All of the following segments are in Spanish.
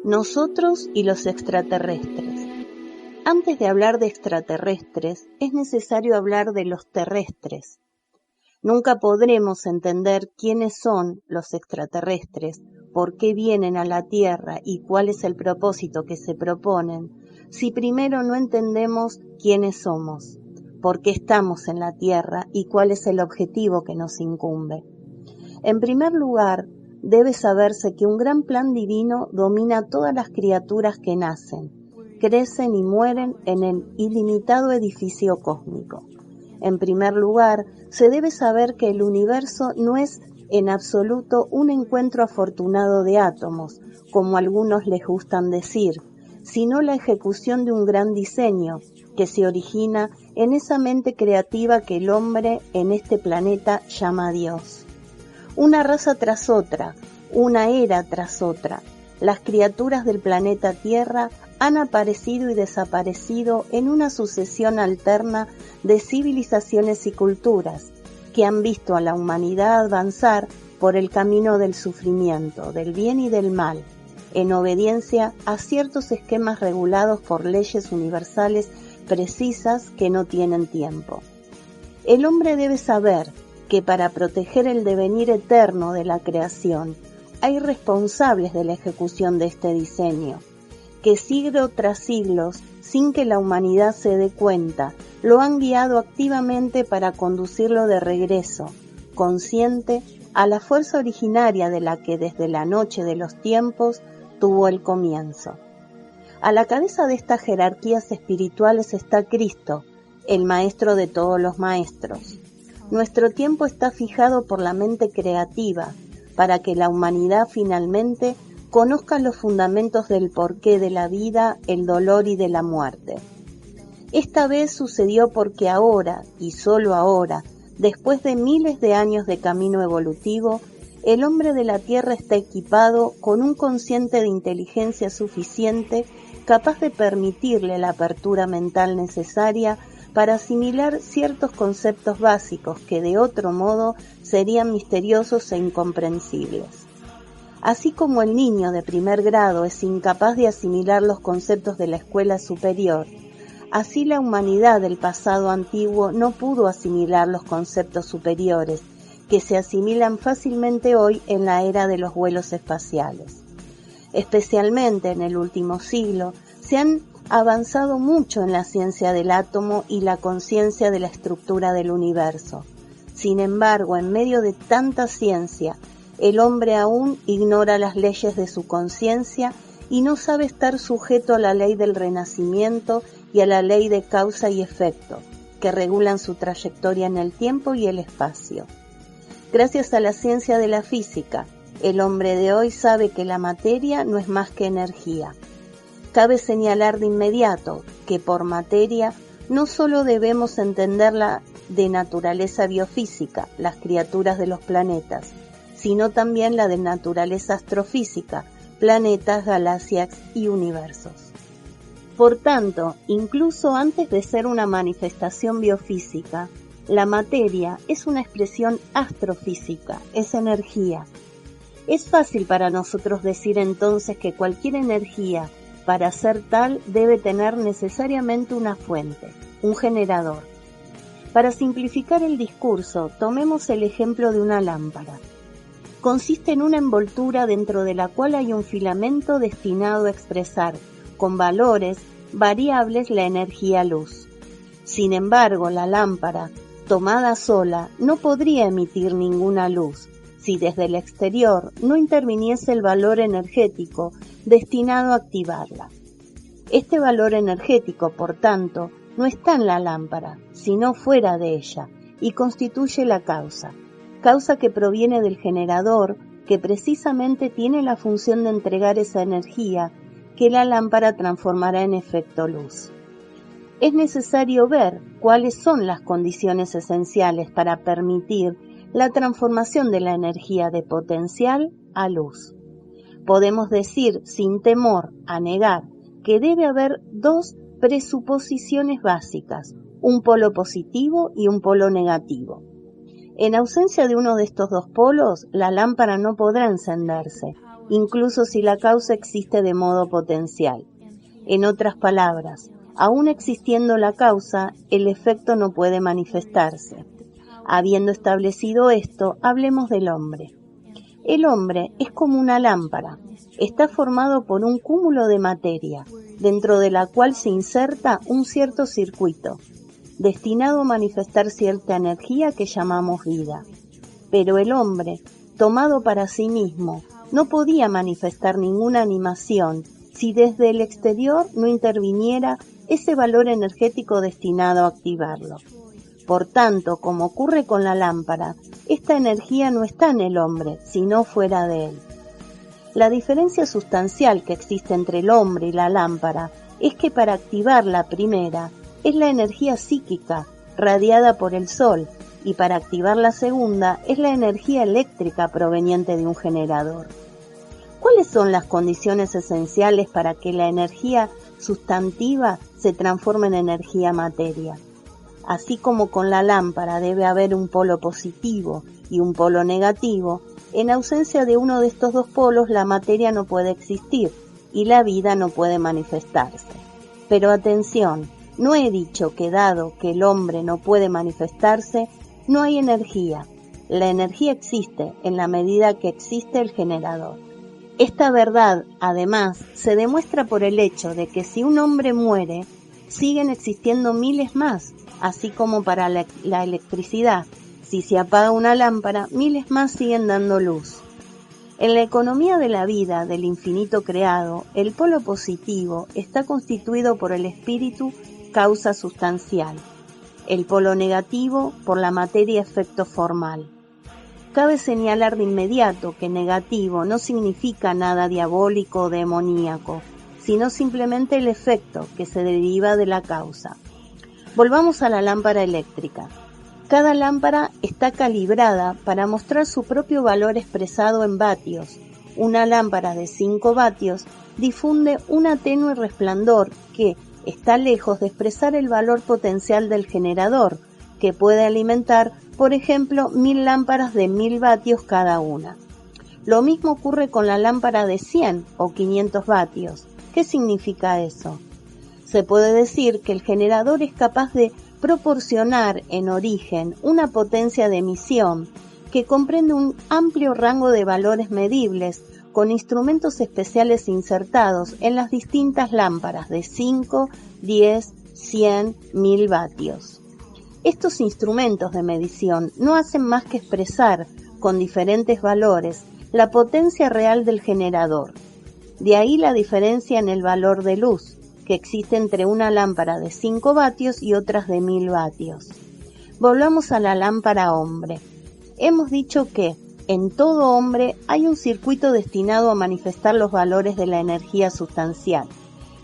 Nosotros y los extraterrestres. Antes de hablar de extraterrestres, es necesario hablar de los terrestres. Nunca podremos entender quiénes son los extraterrestres, por qué vienen a la Tierra y cuál es el propósito que se proponen, si primero no entendemos quiénes somos, por qué estamos en la Tierra y cuál es el objetivo que nos incumbe. En primer lugar, debe saberse que un gran plan divino domina todas las criaturas que nacen, crecen y mueren en el ilimitado edificio cósmico. En primer lugar, se debe saber que el universo no es en absoluto un encuentro afortunado de átomos, como algunos les gustan decir, sino la ejecución de un gran diseño que se origina en esa mente creativa que el hombre en este planeta llama Dios. Una raza tras otra, una era tras otra, las criaturas del planeta Tierra han aparecido y desaparecido en una sucesión alterna de civilizaciones y culturas que han visto a la humanidad avanzar por el camino del sufrimiento, del bien y del mal, en obediencia a ciertos esquemas regulados por leyes universales precisas que no tienen tiempo. El hombre debe saber que para proteger el devenir eterno de la creación hay responsables de la ejecución de este diseño, que siglo tras siglos, sin que la humanidad se dé cuenta, lo han guiado activamente para conducirlo de regreso, consciente, a la fuerza originaria de la que desde la noche de los tiempos tuvo el comienzo. A la cabeza de estas jerarquías espirituales está Cristo, el maestro de todos los maestros. Nuestro tiempo está fijado por la mente creativa, para que la humanidad finalmente conozca los fundamentos del porqué de la vida, el dolor y de la muerte. Esta vez sucedió porque ahora, y solo ahora, después de miles de años de camino evolutivo, el hombre de la Tierra está equipado con un consciente de inteligencia suficiente capaz de permitirle la apertura mental necesaria para asimilar ciertos conceptos básicos que de otro modo serían misteriosos e incomprensibles. Así como el niño de primer grado es incapaz de asimilar los conceptos de la escuela superior, así la humanidad del pasado antiguo no pudo asimilar los conceptos superiores, que se asimilan fácilmente hoy en la era de los vuelos espaciales. Especialmente en el último siglo, se han avanzado mucho en la ciencia del átomo y la conciencia de la estructura del universo. Sin embargo, en medio de tanta ciencia, el hombre aún ignora las leyes de su conciencia y no sabe estar sujeto a la ley del renacimiento y a la ley de causa y efecto, que regulan su trayectoria en el tiempo y el espacio. Gracias a la ciencia de la física, el hombre de hoy sabe que la materia no es más que energía. Cabe señalar de inmediato que por materia no solo debemos entenderla de naturaleza biofísica, las criaturas de los planetas, sino también la de naturaleza astrofísica, planetas, galaxias y universos. Por tanto, incluso antes de ser una manifestación biofísica, la materia es una expresión astrofísica, es energía. Es fácil para nosotros decir entonces que cualquier energía, para ser tal, debe tener necesariamente una fuente, un generador. Para simplificar el discurso, tomemos el ejemplo de una lámpara. Consiste en una envoltura dentro de la cual hay un filamento destinado a expresar, con valores variables, la energía luz. Sin embargo, la lámpara, tomada sola, no podría emitir ninguna luz, si desde el exterior no interviniese el valor energético destinado a activarla. Este valor energético, por tanto, no está en la lámpara, sino fuera de ella, y constituye la causa que proviene del generador, que precisamente tiene la función de entregar esa energía que la lámpara transformará en efecto luz. Es necesario ver cuáles son las condiciones esenciales para permitir la transformación de la energía de potencial a luz. Podemos decir, sin temor a negar, que debe haber dos presuposiciones básicas, un polo positivo y un polo negativo. En ausencia de uno de estos dos polos, la lámpara no podrá encenderse, incluso si la causa existe de modo potencial. En otras palabras, aún existiendo la causa, el efecto no puede manifestarse. Habiendo establecido esto, hablemos del hombre. El hombre es como una lámpara. Está formado por un cúmulo de materia, dentro de la cual se inserta un cierto circuito, destinado a manifestar cierta energía que llamamos vida. Pero el hombre, tomado para sí mismo, no podía manifestar ninguna animación si desde el exterior no interviniera ese valor energético destinado a activarlo. Por tanto, como ocurre con la lámpara, esta energía no está en el hombre, sino fuera de él. La diferencia sustancial que existe entre el hombre y la lámpara es que para activar la primera es la energía psíquica radiada por el sol y para activar la segunda es la energía eléctrica proveniente de un generador. ¿Cuáles son las condiciones esenciales para que la energía sustantiva se transforme en energía materia? Así como con la lámpara debe haber un polo positivo y un polo negativo, en ausencia de uno de estos dos polos la materia no puede existir y la vida no puede manifestarse. Pero atención, no he dicho que dado que el hombre no puede manifestarse, no hay energía. La energía existe en la medida que existe el generador. Esta verdad, además, se demuestra por el hecho de que si un hombre muere, siguen existiendo miles más, así como para la electricidad. Si se apaga una lámpara, miles más siguen dando luz. En la economía de la vida, del infinito creado, el polo positivo está constituido por el espíritu, causa sustancial. El polo negativo, por la materia, efecto formal. Cabe señalar de inmediato que negativo no significa nada diabólico o demoníaco, sino simplemente el efecto que se deriva de la causa. Volvamos a la lámpara eléctrica. Cada lámpara está calibrada para mostrar su propio valor expresado en vatios. Una lámpara de 5 vatios difunde un tenue resplandor que está lejos de expresar el valor potencial del generador, que puede alimentar, por ejemplo, 1000 lámparas de 1000 vatios cada una. Lo mismo ocurre con la lámpara de 100 o 500 vatios. ¿Qué significa eso? Se puede decir que el generador es capaz de proporcionar en origen una potencia de emisión que comprende un amplio rango de valores medibles con instrumentos especiales insertados en las distintas lámparas de 5, 10, 100, 1000 vatios. Estos instrumentos de medición no hacen más que expresar con diferentes valores la potencia real del generador. De ahí la diferencia en el valor de luz que existe entre una lámpara de 5 vatios y otras de 1000 vatios. Volvamos a la lámpara hombre. Hemos dicho que en todo hombre hay un circuito destinado a manifestar los valores de la energía sustancial,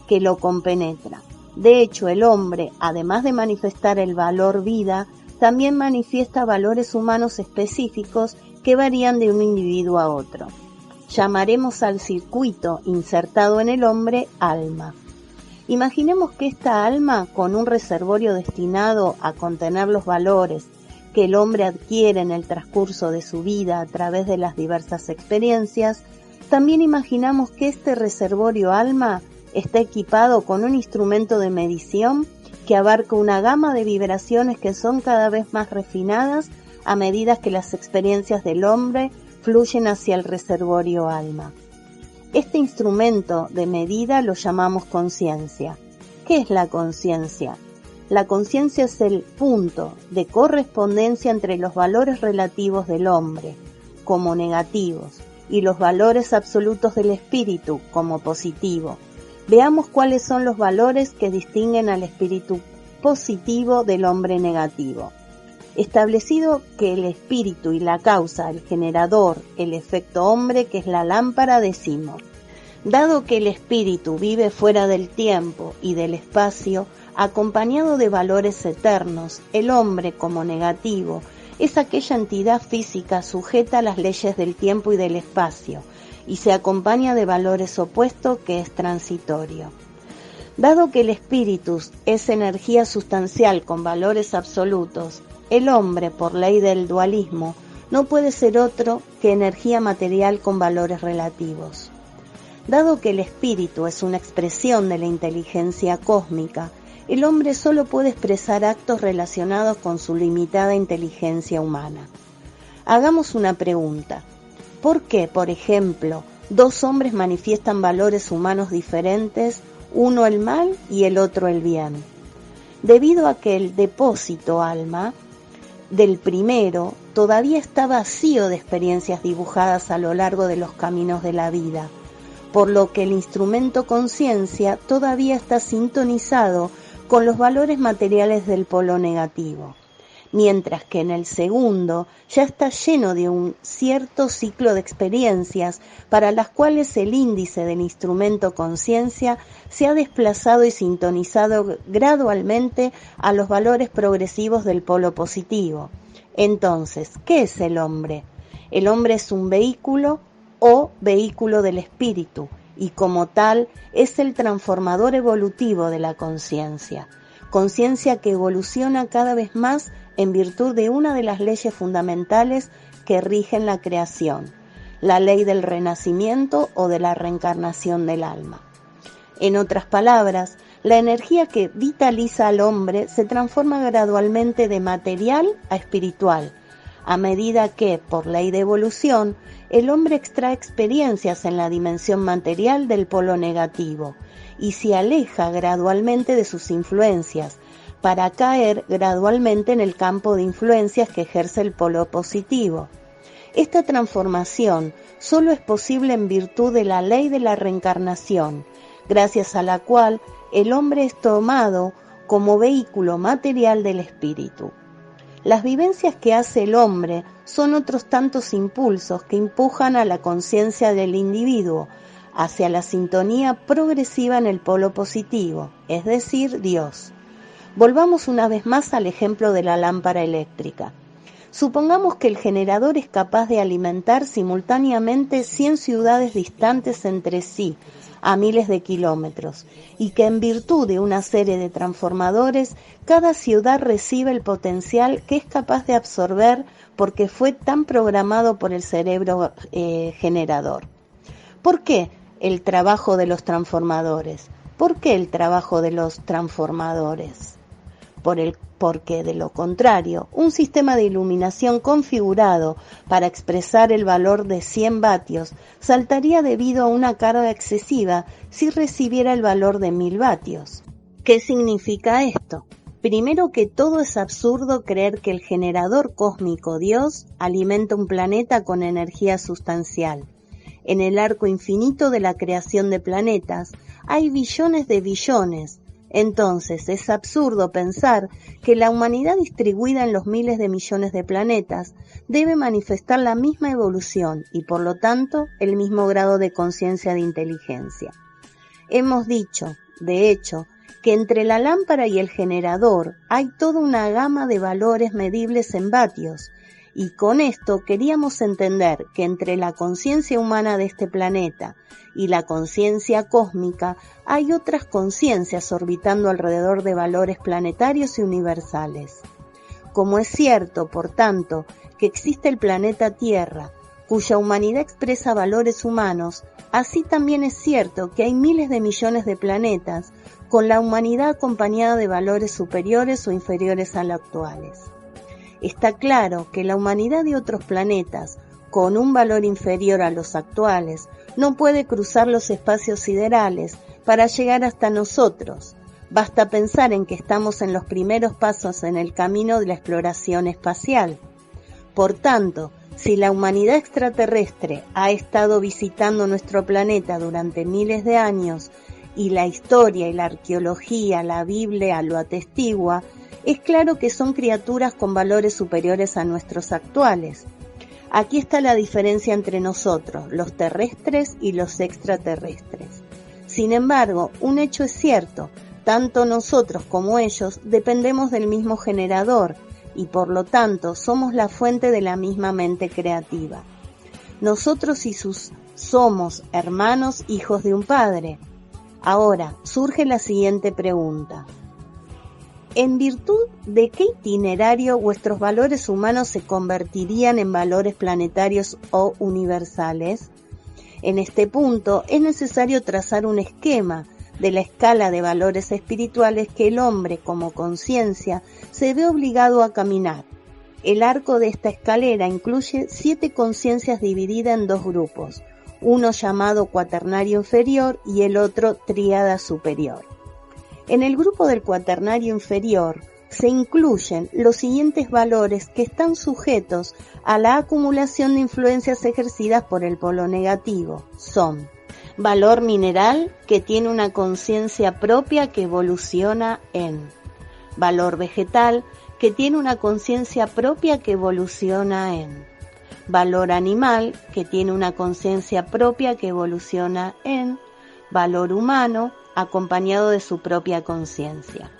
que lo compenetra. De hecho, el hombre, además de manifestar el valor vida, también manifiesta valores humanos específicos que varían de un individuo a otro. Llamaremos al circuito insertado en el hombre alma. Imaginemos que esta alma, con un reservorio destinado a contener los valores que el hombre adquiere en el transcurso de su vida a través de las diversas experiencias, también imaginamos que este reservorio alma está equipado con un instrumento de medición que abarca una gama de vibraciones que son cada vez más refinadas a medida que las experiencias del hombre fluyen hacia el reservorio alma. Este instrumento de medida lo llamamos conciencia. ¿Qué es la conciencia? La conciencia es el punto de correspondencia entre los valores relativos del hombre, como negativos, y los valores absolutos del espíritu, como positivo. Veamos cuáles son los valores que distinguen al espíritu positivo del hombre negativo. Establecido que el espíritu y la causa, el generador, el efecto hombre, que es la lámpara, decimos: dado que el espíritu vive fuera del tiempo y del espacio, acompañado de valores eternos, el hombre, como negativo, es aquella entidad física sujeta a las leyes del tiempo y del espacio, y se acompaña de valores opuestos, que es transitorio. Dado que el espíritu es energía sustancial con valores absolutos, el hombre, por ley del dualismo, no puede ser otro que energía material con valores relativos. Dado que el espíritu es una expresión de la inteligencia cósmica, el hombre solo puede expresar actos relacionados con su limitada inteligencia humana. Hagamos una pregunta. ¿Por qué, por ejemplo, dos hombres manifiestan valores humanos diferentes, uno el mal y el otro el bien? Debido a que el depósito alma del primero todavía está vacío de experiencias dibujadas a lo largo de los caminos de la vida, por lo que el instrumento conciencia todavía está sintonizado con los valores materiales del polo negativo, mientras que en el segundo ya está lleno de un cierto ciclo de experiencias para las cuales el índice del instrumento conciencia se ha desplazado y sintonizado gradualmente a los valores progresivos del polo positivo. Entonces, ¿qué es el hombre? El hombre es un vehículo o vehículo del espíritu, y como tal es el transformador evolutivo de la conciencia que evoluciona cada vez más en virtud de una de las leyes fundamentales que rigen la creación, la ley del renacimiento o de la reencarnación del alma. En otras palabras, la energía que vitaliza al hombre se transforma gradualmente de material a espiritual, a medida que, por ley de evolución, el hombre extrae experiencias en la dimensión material del polo negativo y se aleja gradualmente de sus influencias para caer gradualmente en el campo de influencias que ejerce el polo positivo. Esta transformación solo es posible en virtud de la ley de la reencarnación, gracias a la cual el hombre es tomado como vehículo material del espíritu. Las vivencias que hace el hombre son otros tantos impulsos que empujan a la conciencia del individuo hacia la sintonía progresiva en el polo positivo, es decir, Dios. Volvamos una vez más al ejemplo de la lámpara eléctrica. Supongamos que el generador es capaz de alimentar simultáneamente 100 ciudades distantes entre sí, a miles de kilómetros, y que en virtud de una serie de transformadores, cada ciudad recibe el potencial que es capaz de absorber porque fue tan programado por el cerebro generador. ¿Por qué el trabajo de los transformadores? ¿Por qué el trabajo de los transformadores? Porque de lo contrario, un sistema de iluminación configurado para expresar el valor de 100 vatios saltaría debido a una carga excesiva si recibiera el valor de 1000 vatios. ¿Qué significa esto? Primero que todo es absurdo creer que el generador cósmico Dios alimenta un planeta con energía sustancial. En el arco infinito de la creación de planetas hay billones de billones. Entonces es absurdo pensar que la humanidad distribuida en los miles de millones de planetas debe manifestar la misma evolución y por lo tanto el mismo grado de conciencia de inteligencia. Hemos dicho, de hecho, que entre la lámpara y el generador hay toda una gama de valores medibles en vatios, y con esto queríamos entender que entre la conciencia humana de este planeta y la conciencia cósmica hay otras conciencias orbitando alrededor de valores planetarios y universales. Como es cierto, por tanto, que existe el planeta Tierra, cuya humanidad expresa valores humanos, así también es cierto que hay miles de millones de planetas con la humanidad acompañada de valores superiores o inferiores a los actuales. Está claro que la humanidad de otros planetas, con un valor inferior a los actuales, no puede cruzar los espacios siderales para llegar hasta nosotros. Basta pensar en que estamos en los primeros pasos en el camino de la exploración espacial. Por tanto, si la humanidad extraterrestre ha estado visitando nuestro planeta durante miles de años y la historia y la arqueología, la Biblia lo atestigua, es claro que son criaturas con valores superiores a nuestros actuales. Aquí está la diferencia entre nosotros, los terrestres y los extraterrestres. Sin embargo, un hecho es cierto, tanto nosotros como ellos dependemos del mismo generador y por lo tanto somos la fuente de la misma mente creativa. Nosotros y sus somos hermanos, hijos de un padre. Ahora, surge la siguiente pregunta. ¿En virtud de qué itinerario vuestros valores humanos se convertirían en valores planetarios o universales? En este punto es necesario trazar un esquema de la escala de valores espirituales que el hombre, como conciencia, se ve obligado a caminar. El arco de esta escalera incluye 7 conciencias divididas en 2 grupos, uno llamado cuaternario inferior y el otro tríada superior. En el grupo del cuaternario inferior se incluyen los siguientes valores que están sujetos a la acumulación de influencias ejercidas por el polo negativo. Son: valor mineral, que tiene una conciencia propia que evoluciona en; valor vegetal, que tiene una conciencia propia que evoluciona en; valor animal, que tiene una conciencia propia que evoluciona en; valor humano, acompañado de su propia conciencia.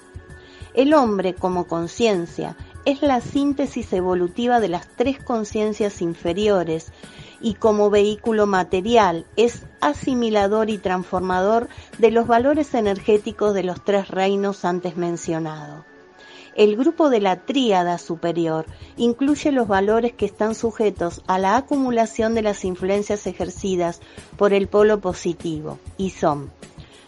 El hombre, como conciencia, es la síntesis evolutiva de las 3 conciencias inferiores y como vehículo material es asimilador y transformador de los valores energéticos de los 3 reinos antes mencionados. El grupo de la tríada superior incluye los valores que están sujetos a la acumulación de las influencias ejercidas por el polo positivo y son: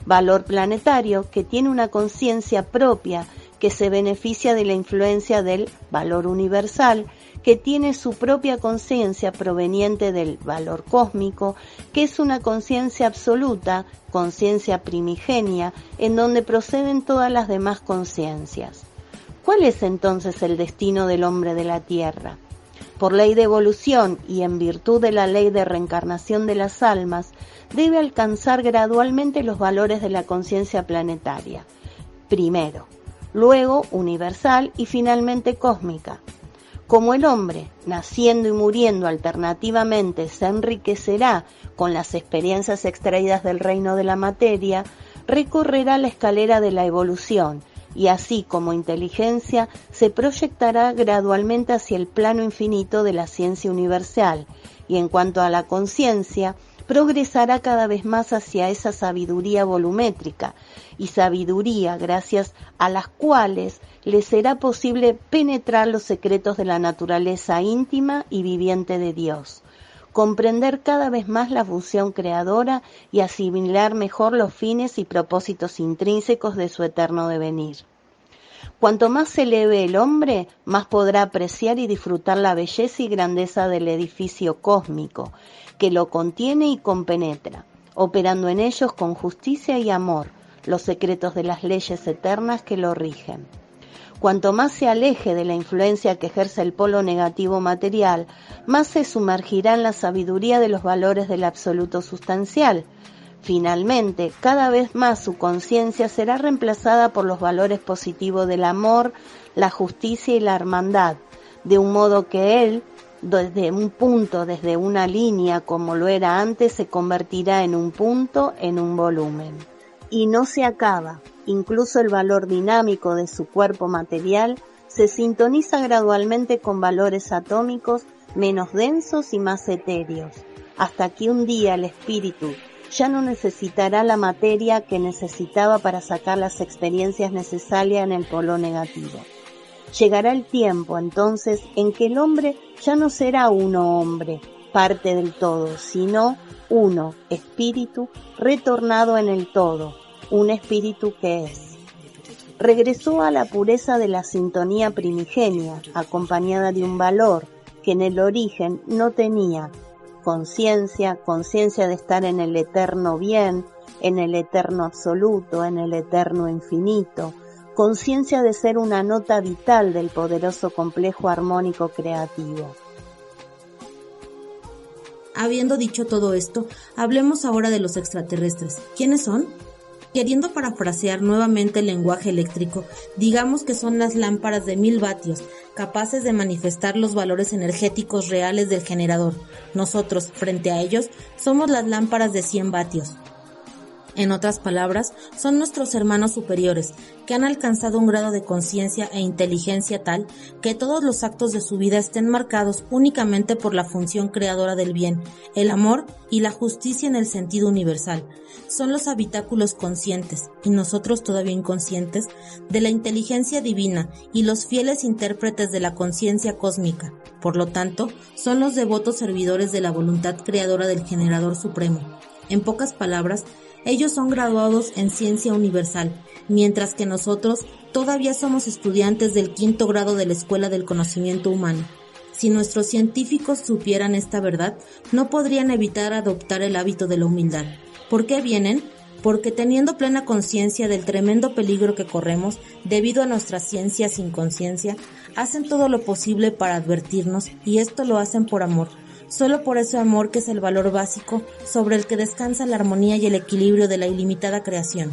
valor planetario, que tiene una conciencia propia que se beneficia de la influencia del valor universal, que tiene su propia conciencia proveniente del valor cósmico, que es una conciencia absoluta, conciencia primigenia, en donde proceden todas las demás conciencias. ¿Cuál es entonces el destino del hombre de la Tierra? Por ley de evolución y en virtud de la ley de reencarnación de las almas, debe alcanzar gradualmente los valores de la conciencia planetaria. Primero, luego universal y finalmente cósmica. Como el hombre, naciendo y muriendo alternativamente, se enriquecerá con las experiencias extraídas del reino de la materia, recorrerá la escalera de la evolución y así como inteligencia se proyectará gradualmente hacia el plano infinito de la ciencia universal y en cuanto a la conciencia, progresará cada vez más hacia esa sabiduría volumétrica y sabiduría gracias a las cuales le será posible penetrar los secretos de la naturaleza íntima y viviente de Dios, comprender cada vez más la función creadora y asimilar mejor los fines y propósitos intrínsecos de su eterno devenir. Cuanto más se eleve el hombre, más podrá apreciar y disfrutar la belleza y grandeza del edificio cósmico, que lo contiene y compenetra, operando en ellos con justicia y amor los secretos de las leyes eternas que lo rigen. Cuanto más se aleje de la influencia que ejerce el polo negativo material, más se sumergirá en la sabiduría de los valores del absoluto sustancial. Finalmente, cada vez más su conciencia será reemplazada por los valores positivos del amor, la justicia y la hermandad, de un modo que él, desde un punto, desde una línea como lo era antes, se convertirá en un punto, en un volumen. Y no se acaba, incluso el valor dinámico de su cuerpo material se sintoniza gradualmente con valores atómicos menos densos y más etéreos, hasta que un día el espíritu ya no necesitará la materia que necesitaba para sacar las experiencias necesarias en el polo negativo. Llegará el tiempo, entonces, en que el hombre ya no será uno hombre, parte del todo, sino uno, espíritu, retornado en el todo, un espíritu que es. Regresó a la pureza de la sintonía primigenia, acompañada de un valor que en el origen no tenía: conciencia de estar en el eterno bien, en el eterno absoluto, en el eterno infinito, conciencia de ser una nota vital del poderoso complejo armónico creativo. Habiendo dicho todo esto, hablemos ahora de los extraterrestres. ¿Quiénes son? Queriendo parafrasear nuevamente el lenguaje eléctrico, digamos que son las lámparas de 1000 vatios, capaces de manifestar los valores energéticos reales del generador. Nosotros, frente a ellos, somos las lámparas de 100 vatios. En otras palabras, son nuestros hermanos superiores, que han alcanzado un grado de conciencia e inteligencia tal que todos los actos de su vida estén marcados únicamente por la función creadora del bien, el amor y la justicia en el sentido universal. Son los habitáculos conscientes, y nosotros todavía inconscientes, de la inteligencia divina y los fieles intérpretes de la conciencia cósmica. Por lo tanto, son los devotos servidores de la voluntad creadora del Generador Supremo. En pocas palabras, ellos son graduados en ciencia universal, mientras que nosotros todavía somos estudiantes del 5º grado de la Escuela del Conocimiento Humano. Si nuestros científicos supieran esta verdad, no podrían evitar adoptar el hábito de la humildad. ¿Por qué vienen? Porque teniendo plena conciencia del tremendo peligro que corremos debido a nuestra ciencia sin conciencia, hacen todo lo posible para advertirnos, y esto lo hacen por amor. Solo por ese amor que es el valor básico sobre el que descansa la armonía y el equilibrio de la ilimitada creación.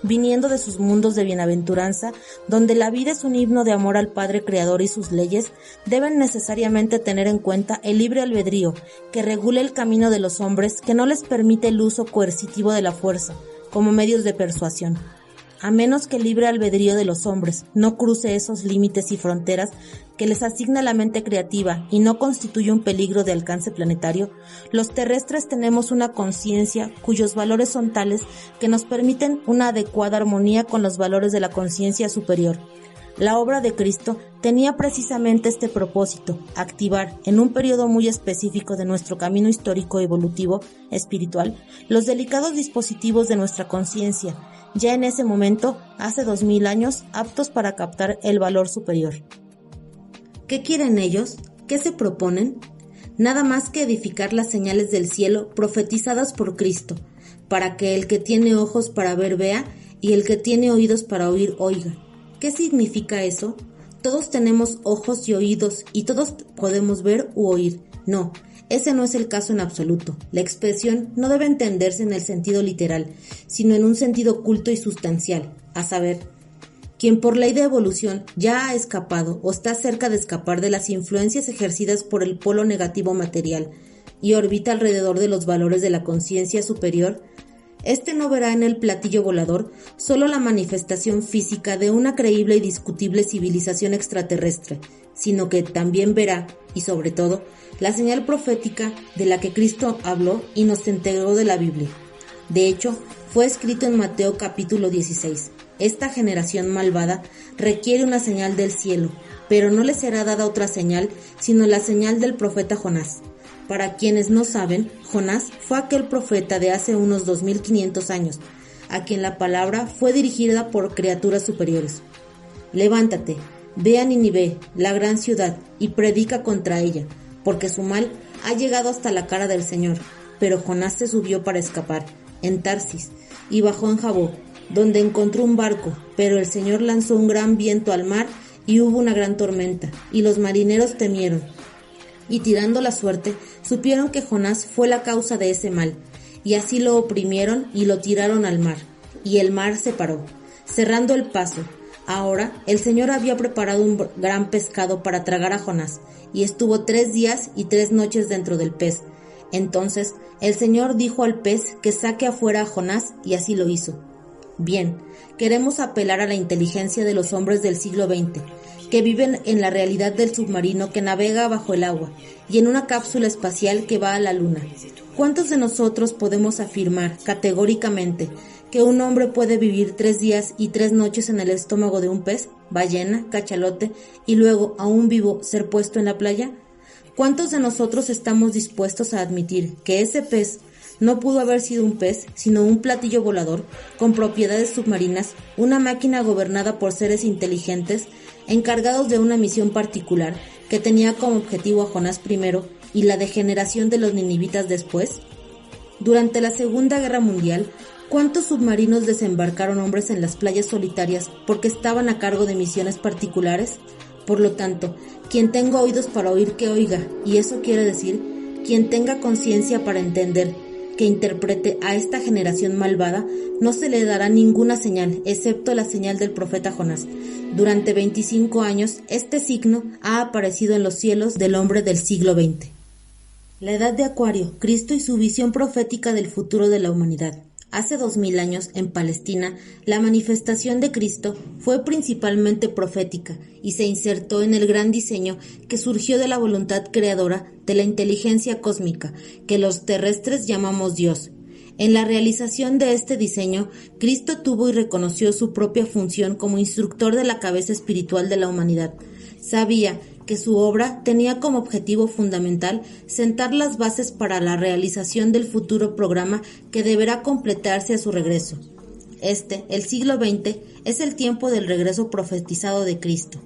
Viniendo de sus mundos de bienaventuranza, donde la vida es un himno de amor al Padre Creador y sus leyes, deben necesariamente tener en cuenta el libre albedrío, que regula el camino de los hombres, que no les permite el uso coercitivo de la fuerza, como medios de persuasión. A menos que el libre albedrío de los hombres no cruce esos límites y fronteras que les asigna la mente creativa y no constituye un peligro de alcance planetario, los terrestres tenemos una conciencia cuyos valores son tales que nos permiten una adecuada armonía con los valores de la conciencia superior. La obra de Cristo tenía precisamente este propósito: activar, en un periodo muy específico de nuestro camino histórico evolutivo espiritual, los delicados dispositivos de nuestra conciencia, ya en ese momento, hace 2000 años, aptos para captar el valor superior. ¿Qué quieren ellos? ¿Qué se proponen? Nada más que edificar las señales del cielo profetizadas por Cristo, para que el que tiene ojos para ver vea y el que tiene oídos para oír oiga. ¿Qué significa eso? Todos tenemos ojos y oídos y todos podemos ver u oír. No, ese no es el caso en absoluto. La expresión no debe entenderse en el sentido literal, sino en un sentido oculto y sustancial, a saber, quien por ley de evolución ya ha escapado o está cerca de escapar de las influencias ejercidas por el polo negativo material y orbita alrededor de los valores de la conciencia superior, este no verá en el platillo volador solo la manifestación física de una creíble y discutible civilización extraterrestre, sino que también verá, y sobre todo, la señal profética de la que Cristo habló y nos entregó de la Biblia. De hecho, fue escrito en Mateo capítulo 16. Esta generación malvada requiere una señal del cielo, pero no le será dada otra señal, sino la señal del profeta Jonás. Para quienes no saben, Jonás fue aquel profeta de hace unos 2500 años, a quien la palabra fue dirigida por criaturas superiores. Levántate, ve a Nínive, la gran ciudad, y predica contra ella, porque su mal ha llegado hasta la cara del Señor. Pero Jonás se subió para escapar, en Tarsis, y bajó en Jabó, donde encontró un barco, pero el Señor lanzó un gran viento al mar y hubo una gran tormenta, y los marineros temieron. Y tirando la suerte, supieron que Jonás fue la causa de ese mal, y así lo oprimieron y lo tiraron al mar, y el mar se paró, cerrando el paso. Ahora el Señor había preparado un gran pescado para tragar a Jonás, y estuvo 3 días y 3 noches dentro del pez. Entonces el Señor dijo al pez que saque afuera a Jonás, y así lo hizo. Bien, queremos apelar a la inteligencia de los hombres del siglo XX, que viven en la realidad del submarino que navega bajo el agua y en una cápsula espacial que va a la luna. ¿Cuántos de nosotros podemos afirmar categóricamente que un hombre puede vivir 3 días y 3 noches en el estómago de un pez, ballena, cachalote y luego, aún vivo, ser puesto en la playa? ¿Cuántos de nosotros estamos dispuestos a admitir que ese pez no pudo haber sido un pez, sino un platillo volador con propiedades submarinas, una máquina gobernada por seres inteligentes encargados de una misión particular que tenía como objetivo a Jonás primero y la degeneración de los ninivitas después? Durante la Segunda Guerra Mundial, ¿cuántos submarinos desembarcaron hombres en las playas solitarias porque estaban a cargo de misiones particulares? Por lo tanto, quien tenga oídos para oír, que oiga, y eso quiere decir, quien tenga conciencia para entender, que interprete a esta generación malvada, no se le dará ninguna señal, excepto la señal del profeta Jonás. Durante 25 años, este signo ha aparecido en los cielos del hombre del siglo XX. La edad de Acuario, Cristo y su visión profética del futuro de la humanidad. Hace 2000 años, en Palestina, la manifestación de Cristo fue principalmente profética y se insertó en el gran diseño que surgió de la voluntad creadora de la inteligencia cósmica, que los terrestres llamamos Dios. En la realización de este diseño, Cristo tuvo y reconoció su propia función como instructor de la cabeza espiritual de la humanidad. Sabía que su obra tenía como objetivo fundamental sentar las bases para la realización del futuro programa que deberá completarse a su regreso. El siglo XX, es el tiempo del regreso profetizado de Cristo.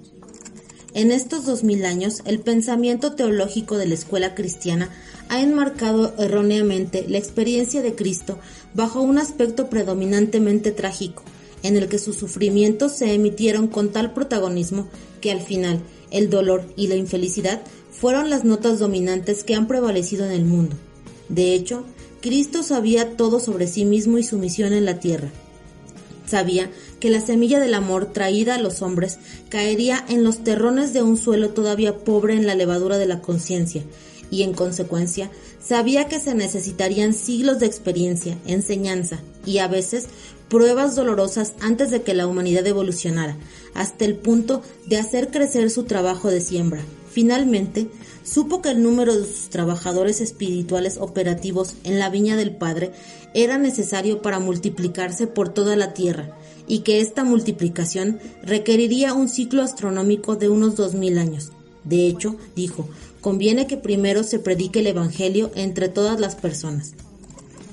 En estos 2000 años, el pensamiento teológico de la escuela cristiana ha enmarcado erróneamente la experiencia de Cristo bajo un aspecto predominantemente trágico, en el que sus sufrimientos se emitieron con tal protagonismo que al final el dolor y la infelicidad fueron las notas dominantes que han prevalecido en el mundo. De hecho, Cristo sabía todo sobre sí mismo y su misión en la tierra. Sabía que la semilla del amor traída a los hombres caería en los terrones de un suelo todavía pobre en la levadura de la conciencia, y en consecuencia sabía que se necesitarían siglos de experiencia, enseñanza y a veces pruebas dolorosas antes de que la humanidad evolucionara, hasta el punto de hacer crecer su trabajo de siembra. Finalmente, supo que el número de sus trabajadores espirituales operativos en la viña del Padre era necesario para multiplicarse por toda la tierra, y que esta multiplicación requeriría un ciclo astronómico de unos 2000 años. De hecho, dijo, conviene que primero se predique el Evangelio entre todas las personas.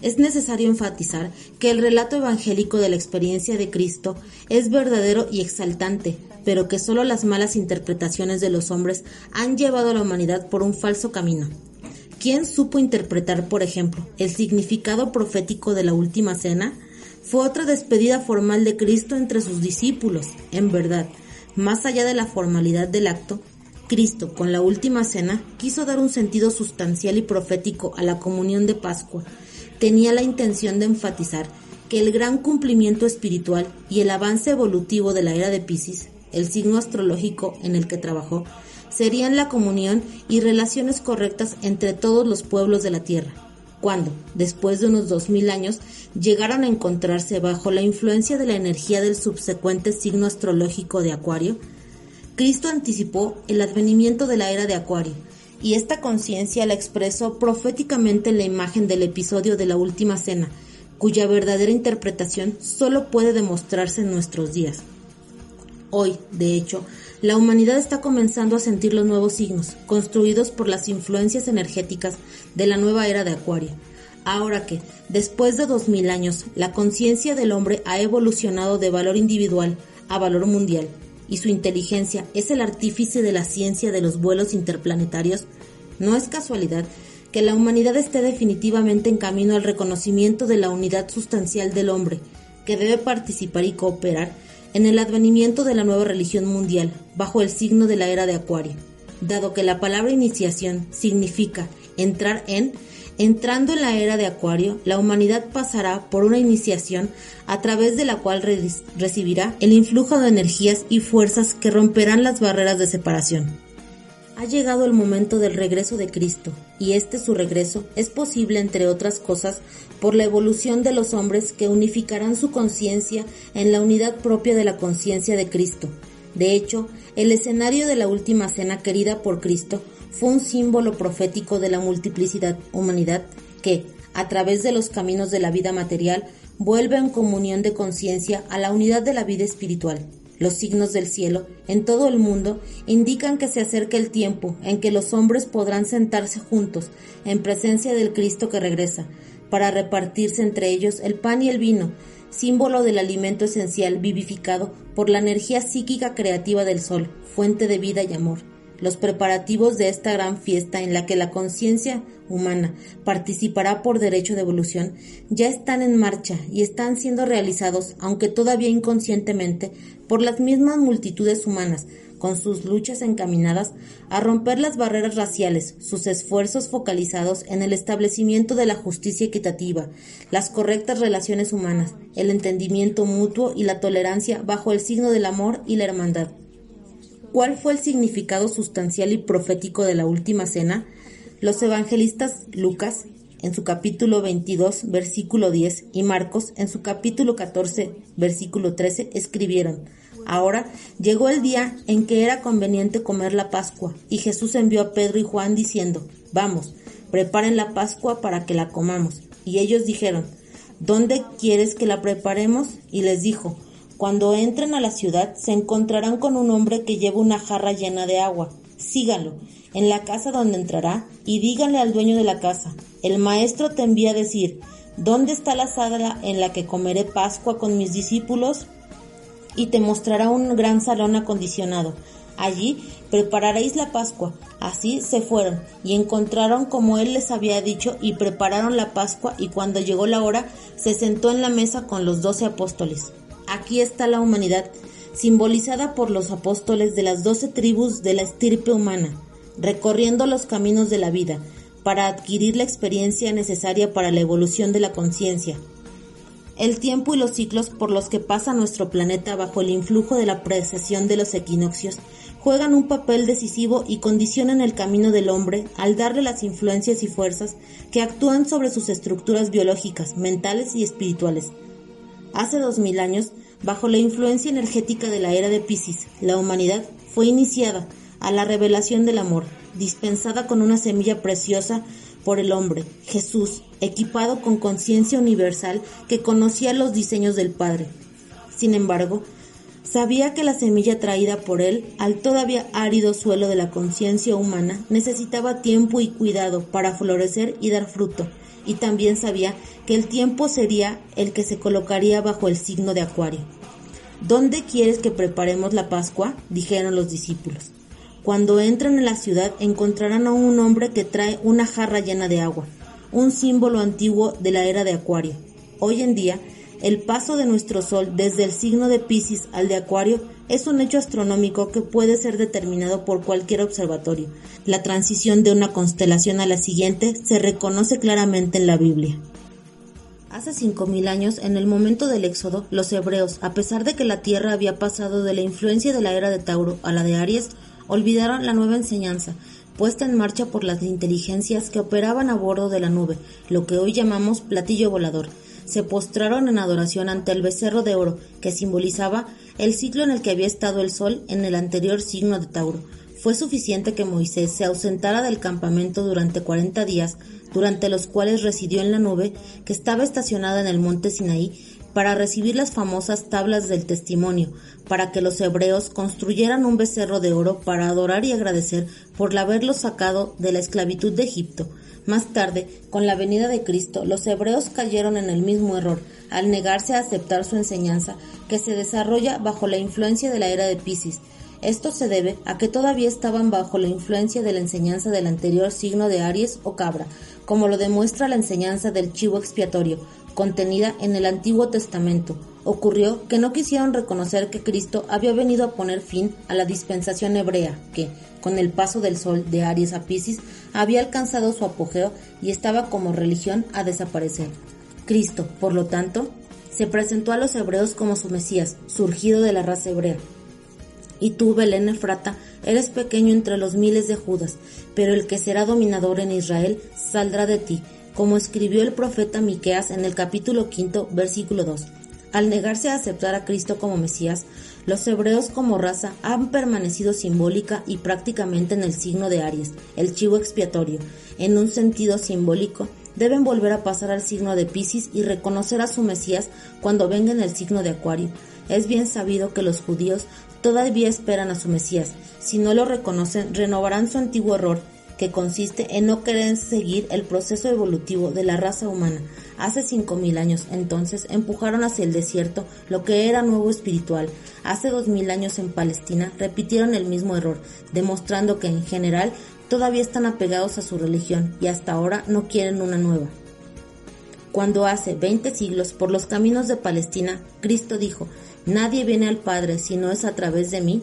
Es necesario enfatizar que el relato evangélico de la experiencia de Cristo es verdadero y exaltante, pero que solo las malas interpretaciones de los hombres han llevado a la humanidad por un falso camino. ¿Quién supo interpretar, por ejemplo, el significado profético de la última cena? Fue otra despedida formal de Cristo entre sus discípulos. En verdad, más allá de la formalidad del acto, Cristo, con la última cena, quiso dar un sentido sustancial y profético a la comunión de Pascua. Tenía la intención de enfatizar que el gran cumplimiento espiritual y el avance evolutivo de la era de Piscis, el signo astrológico en el que trabajó, serían la comunión y relaciones correctas entre todos los pueblos de la tierra. Cuando, después de unos 2000 años, llegaron a encontrarse bajo la influencia de la energía del subsecuente signo astrológico de Acuario, Cristo anticipó el advenimiento de la era de Acuario, y esta conciencia la expresó proféticamente en la imagen del episodio de la Última Cena, cuya verdadera interpretación solo puede demostrarse en nuestros días. Hoy, de hecho, la humanidad está comenzando a sentir los nuevos signos, construidos por las influencias energéticas de la nueva era de Acuario. Ahora que, después de 2000 años, la conciencia del hombre ha evolucionado de valor individual a valor mundial, y su inteligencia es el artífice de la ciencia de los vuelos interplanetarios, no es casualidad que la humanidad esté definitivamente en camino al reconocimiento de la unidad sustancial del hombre, que debe participar y cooperar en el advenimiento de la nueva religión mundial, bajo el signo de la era de Acuario. Dado que la palabra iniciación significa entrar en, entrando en la era de Acuario, la humanidad pasará por una iniciación a través de la cual recibirá el influjo de energías y fuerzas que romperán las barreras de separación. Ha llegado el momento del regreso de Cristo, y su regreso es posible, entre otras cosas, por la evolución de los hombres que unificarán su conciencia en la unidad propia de la conciencia de Cristo. De hecho, el escenario de la última cena querida por Cristo fue un símbolo profético de la multiplicidad humanidad que, a través de los caminos de la vida material, vuelve en comunión de conciencia a la unidad de la vida espiritual. Los signos del cielo, en todo el mundo, indican que se acerca el tiempo en que los hombres podrán sentarse juntos, en presencia del Cristo que regresa, para repartirse entre ellos el pan y el vino, símbolo del alimento esencial vivificado por la energía psíquica creativa del sol, fuente de vida y amor. Los preparativos de esta gran fiesta en la que la conciencia humana participará por derecho de evolución ya están en marcha y están siendo realizados, aunque todavía inconscientemente, por las mismas multitudes humanas, con sus luchas encaminadas a romper las barreras raciales, sus esfuerzos focalizados en el establecimiento de la justicia equitativa, las correctas relaciones humanas, el entendimiento mutuo y la tolerancia bajo el signo del amor y la hermandad. ¿Cuál fue el significado sustancial y profético de la última cena? Los evangelistas Lucas, en su capítulo 22, versículo 10, y Marcos, en su capítulo 14, versículo 13, escribieron: Ahora llegó el día en que era conveniente comer la Pascua, y Jesús envió a Pedro y Juan diciendo: Vamos, preparen la Pascua para que la comamos. Y ellos dijeron: ¿Dónde quieres que la preparemos? Y les dijo: Cuando entren a la ciudad se encontrarán con un hombre que lleva una jarra llena de agua. Síganlo en la casa donde entrará y díganle al dueño de la casa: El maestro te envía a decir: ¿Dónde está la sala en la que comeré Pascua con mis discípulos? Y te mostrará un gran salón acondicionado. Allí prepararéis la Pascua. Así se fueron y encontraron como él les había dicho y prepararon la Pascua, y cuando llegó la hora se sentó en la mesa con los 12 apóstoles. Aquí está la humanidad, simbolizada por los apóstoles de las 12 tribus de la estirpe humana, recorriendo los caminos de la vida para adquirir la experiencia necesaria para la evolución de la conciencia. El tiempo y los ciclos por los que pasa nuestro planeta bajo el influjo de la precesión de los equinoccios juegan un papel decisivo y condicionan el camino del hombre al darle las influencias y fuerzas que actúan sobre sus estructuras biológicas, mentales y espirituales. Hace 2000 años, bajo la influencia energética de la era de Piscis, la humanidad fue iniciada a la revelación del amor, dispensada con una semilla preciosa por el hombre, Jesús, equipado con conciencia universal que conocía los diseños del Padre. Sin embargo, sabía que la semilla traída por él al todavía árido suelo de la conciencia humana necesitaba tiempo y cuidado para florecer y dar fruto, y también sabía que el tiempo sería el que se colocaría bajo el signo de Acuario. ¿Dónde quieres que preparemos la Pascua?, dijeron los discípulos. Cuando entren en la ciudad encontrarán a un hombre que trae una jarra llena de agua, un símbolo antiguo de la era de Acuario. Hoy en día, el paso de nuestro Sol desde el signo de Piscis al de Acuario es un hecho astronómico que puede ser determinado por cualquier observatorio. La transición de una constelación a la siguiente se reconoce claramente en la Biblia. Hace 5000 años, en el momento del Éxodo, los hebreos, a pesar de que la Tierra había pasado de la influencia de la era de Tauro a la de Aries, olvidaron la nueva enseñanza, puesta en marcha por las inteligencias que operaban a bordo de la nube, lo que hoy llamamos platillo volador. Se postraron en adoración ante el becerro de oro, que simbolizaba el ciclo en el que había estado el sol en el anterior signo de Tauro. Fue suficiente que Moisés se ausentara del campamento durante 40 días, durante los cuales residió en la nube que estaba estacionada en el monte Sinaí, para recibir las famosas tablas del testimonio, para que los hebreos construyeran un becerro de oro para adorar y agradecer por haberlos sacado de la esclavitud de Egipto. Más tarde, con la venida de Cristo, los hebreos cayeron en el mismo error, al negarse a aceptar su enseñanza, que se desarrolla bajo la influencia de la era de Piscis. Esto se debe a que todavía estaban bajo la influencia de la enseñanza del anterior signo de Aries o Cabra, como lo demuestra la enseñanza del chivo expiatorio, contenida en el Antiguo Testamento. Ocurrió que no quisieron reconocer que Cristo había venido a poner fin a la dispensación hebrea, que, con el paso del sol de Aries a Piscis, había alcanzado su apogeo y estaba como religión a desaparecer. Cristo, por lo tanto, se presentó a los hebreos como su Mesías, surgido de la raza hebrea. Y tú, Belén Efrata, eres pequeño entre los miles de Judas, pero el que será dominador en Israel saldrá de ti, como escribió el profeta Miqueas en el capítulo 5, versículo 2. Al negarse a aceptar a Cristo como Mesías, los hebreos como raza han permanecido simbólica y prácticamente en el signo de Aries, el chivo expiatorio. En un sentido simbólico, deben volver a pasar al signo de Piscis y reconocer a su Mesías cuando venga en el signo de Acuario. Es bien sabido que los judíos todavía esperan a su Mesías. Si no lo reconocen, renovarán su antiguo error, que consiste en no querer seguir el proceso evolutivo de la raza humana. Hace 5000 años, entonces, empujaron hacia el desierto lo que era nuevo espiritual. Hace 2000 años en Palestina repitieron el mismo error, demostrando que en general todavía están apegados a su religión y hasta ahora no quieren una nueva. Cuando hace 20 siglos, por los caminos de Palestina, Cristo dijo: «Nadie viene al Padre si no es a través de mí».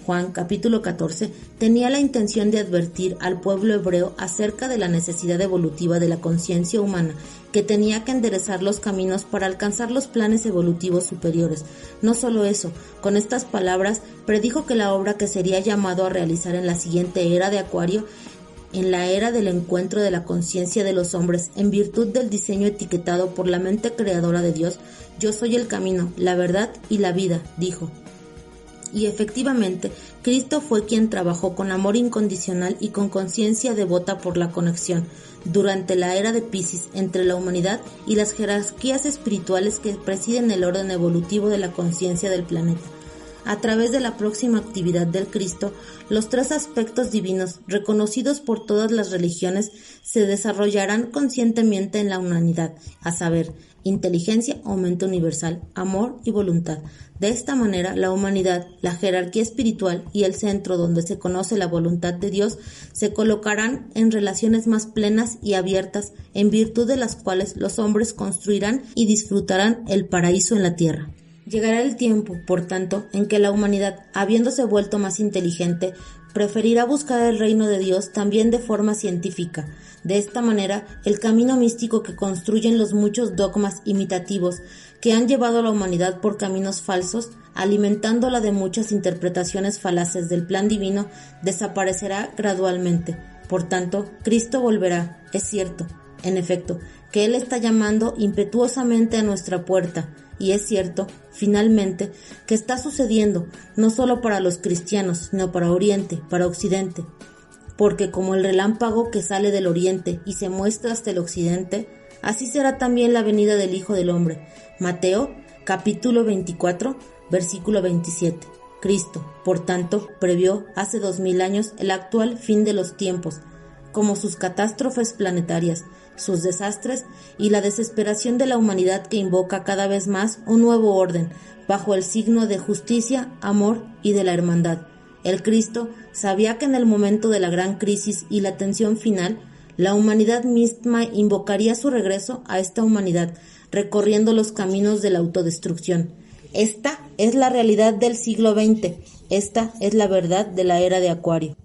Juan capítulo 14 tenía la intención de advertir al pueblo hebreo acerca de la necesidad evolutiva de la conciencia humana, que tenía que enderezar los caminos para alcanzar los planes evolutivos superiores. No solo eso, con estas palabras predijo que la obra que sería llamado a realizar en la siguiente era de Acuario en la era del encuentro de la conciencia de los hombres, en virtud del diseño etiquetado por la mente creadora de Dios, yo soy el camino, la verdad y la vida, dijo. Y efectivamente, Cristo fue quien trabajó con amor incondicional y con conciencia devota por la conexión, durante la era de Piscis, entre la humanidad y las jerarquías espirituales que presiden el orden evolutivo de la conciencia del planeta. A través de la próxima actividad del Cristo, los tres aspectos divinos, reconocidos por todas las religiones, se desarrollarán conscientemente en la humanidad, a saber, inteligencia o mente universal, amor y voluntad. De esta manera, la humanidad, la jerarquía espiritual y el centro donde se conoce la voluntad de Dios se colocarán en relaciones más plenas y abiertas, en virtud de las cuales los hombres construirán y disfrutarán el paraíso en la tierra. Llegará el tiempo, por tanto, en que la humanidad, habiéndose vuelto más inteligente, preferirá buscar el reino de Dios también de forma científica. De esta manera, el camino místico que construyen los muchos dogmas imitativos que han llevado a la humanidad por caminos falsos, alimentándola de muchas interpretaciones falaces del plan divino, desaparecerá gradualmente. Por tanto, Cristo volverá, es cierto, en efecto, que Él está llamando impetuosamente a nuestra puerta, y es cierto, finalmente, que está sucediendo, no solo para los cristianos, sino para Oriente, para Occidente, porque como el relámpago que sale del Oriente y se muestra hasta el Occidente, así será también la venida del Hijo del Hombre. Mateo, capítulo 24, versículo 27. Cristo, por tanto, previó hace 2000 años el actual fin de los tiempos, como sus catástrofes planetarias, sus desastres y la desesperación de la humanidad que invoca cada vez más un nuevo orden, bajo el signo de justicia, amor y de la hermandad. El Cristo sabía que en el momento de la gran crisis y la tensión final, la humanidad misma invocaría su regreso a esta humanidad, recorriendo los caminos de la autodestrucción. Esta es la realidad del siglo XX, esta es la verdad de la era de Acuario.